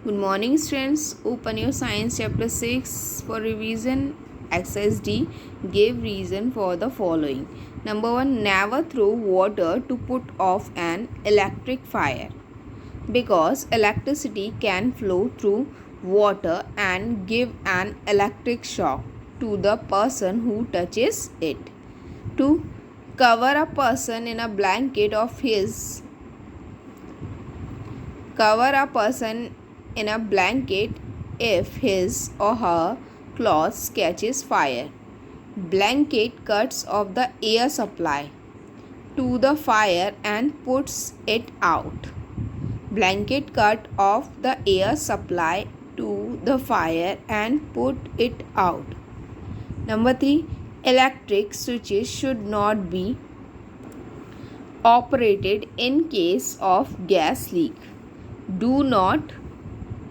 Good morning, students. Open your science chapter 6 for revision. Exercise D. Give reason for the following. Number 1. Never throw water to put off an electric fire, because electricity can flow through water and give an electric shock to the person who touches it. 2. Cover a person in a blanket of his Cover a person in a blanket if his or her clothes catches fire. Blanket cuts off the air supply to the fire and puts it out. Blanket cut off the air supply to the fire and put it out. Number 3. Electric switches should not be operated in case of gas leak. Do not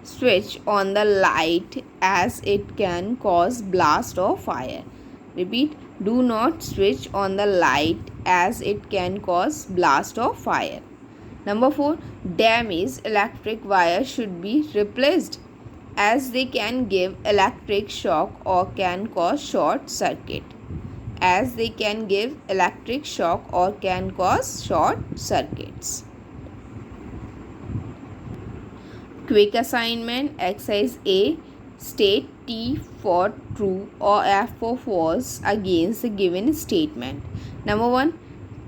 switch on the light as it can cause blast or fire. Repeat, do not switch on the light as it can cause blast or fire. Number 4. Damaged electric wires should be replaced as they can give electric shock or can cause short circuit. Quick assignment. Exercise A. State T for true or F for false against the given statement. Number 1.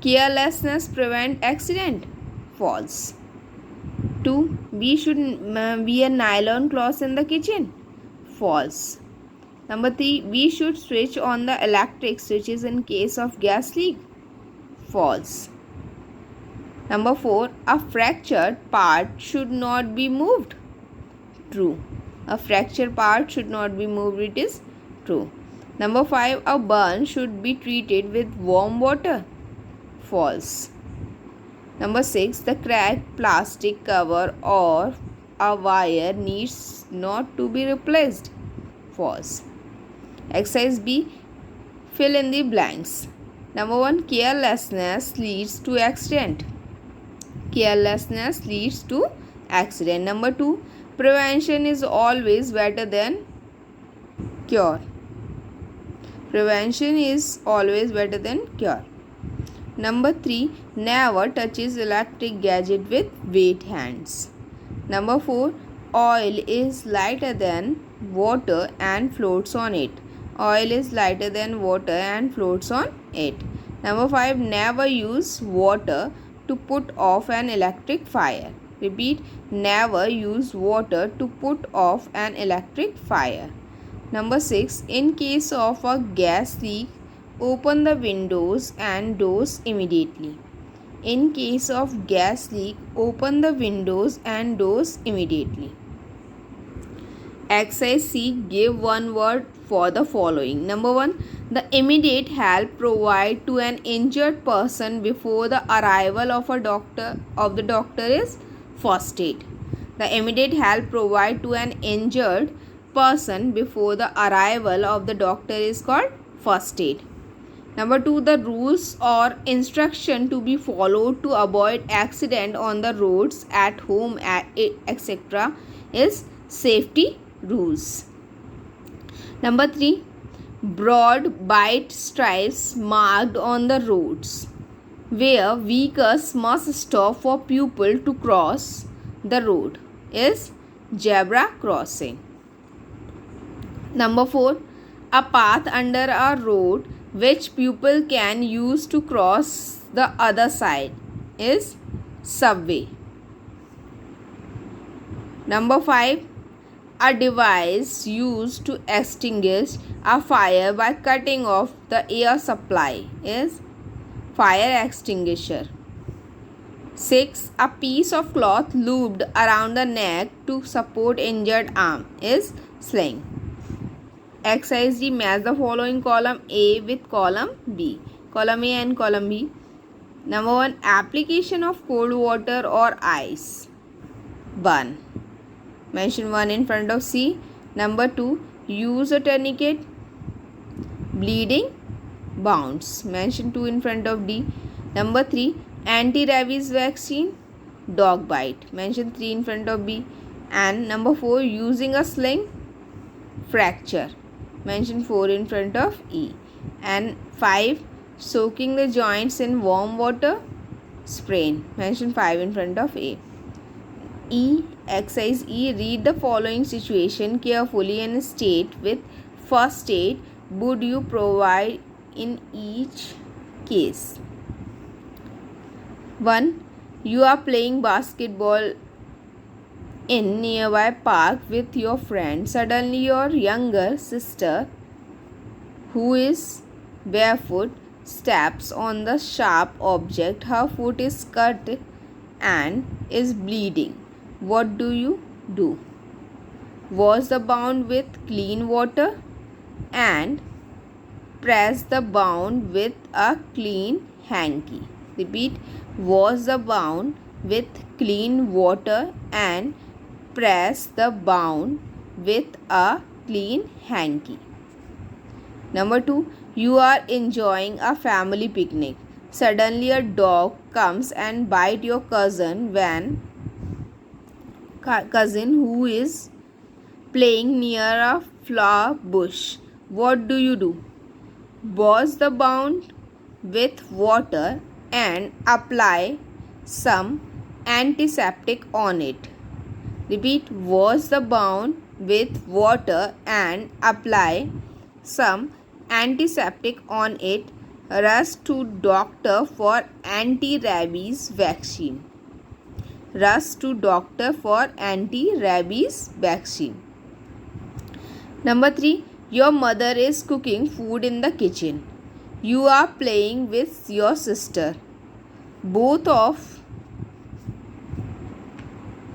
Carelessness prevent accident. False. 2. We should wear nylon cloths in the kitchen. False. Number 3. We should switch on the electric switches in case of gas leak. False. Number 4. A fractured part should not be moved. True. A fractured part should not be moved. It is true. Number 5. A burn should be treated with warm water. False. Number 6. The cracked plastic cover or a wire needs not to be replaced. False. Exercise B. Fill in the blanks. Number 1. Carelessness leads to accident. Carelessness leads to accident. Number 2. Prevention is always better than cure. Prevention is always better than cure. Number 3. Never touches electric gadget with wet hands. Number 4. Oil is lighter than water and floats on it. Oil is lighter than water and floats on it. Number 5. Never use water to put off an electric fire. Repeat, never use water to put off an electric fire. Number 6. In case of a gas leak, open the windows and doors immediately. In case of gas leak, open the windows and doors immediately. Exercise C. Give one word for the following. Number 1. The immediate help provided to an injured person before the arrival of the doctor is first aid. The immediate help provided to an injured person before the arrival of the doctor is called first aid. Number 2. The rules or instruction to be followed to avoid accident on the roads, at home, etc. is safety rules. Number 3. Broad white stripes marked on the roads where vehicles must stop for people to cross the road is zebra crossing. Number 4. A path under a road which people can use to cross the other side is subway. Number 5. A device used to extinguish a fire by cutting off the air supply is fire extinguisher. 6. A piece of cloth looped around the neck to support injured arm is sling. Exercise D. Match the following column A with column B. Column A and column B. Number 1. Application of cold water or ice. 1. Mention 1 in front of C. Number 2. Use a tourniquet. Bleeding bounce. Mention 2 in front of D. Number 3. Anti-rabies vaccine. Dog bite. Mention 3 in front of B. And number 4, using a sling, fracture. Mention 4 in front of E. And 5, soaking the joints in warm water, sprain. Mention 5 in front of A. E. Exercise E. Read the following situation carefully and state with first aid would you provide in each case. 1. You are playing basketball in nearby park with your friend. Suddenly your younger sister, who is barefoot, steps on the sharp object. Her foot is cut and is bleeding. What do you do? Wash the wound with clean water and press the wound with a clean hanky. Repeat. Wash the wound with clean water and press the wound with a clean hanky. Number 2. You are enjoying a family picnic. Suddenly a dog comes and bites your cousin who is playing near a flower bush. What do you do? Wash the wound with water and apply some antiseptic on it. Repeat. Wash the wound with water and apply some antiseptic on it. Rush to doctor for anti-rabies vaccine. Rush to doctor for anti-rabies vaccine. Number 3. Your mother is cooking food in the kitchen. You are playing with your sister. Both of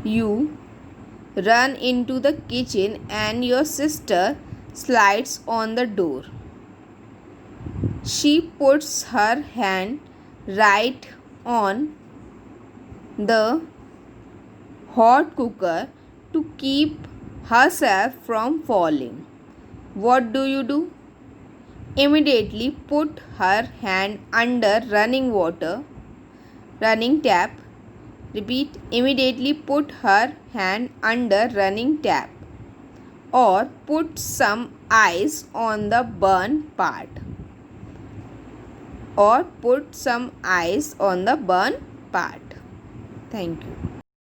you run into the kitchen and your sister slides on the door. She puts her hand right on the hot cooker to keep herself from falling. What do you do? Immediately put her hand under running tap. Repeat. Immediately put her hand under running tap or put some ice on the burn part. Thank you.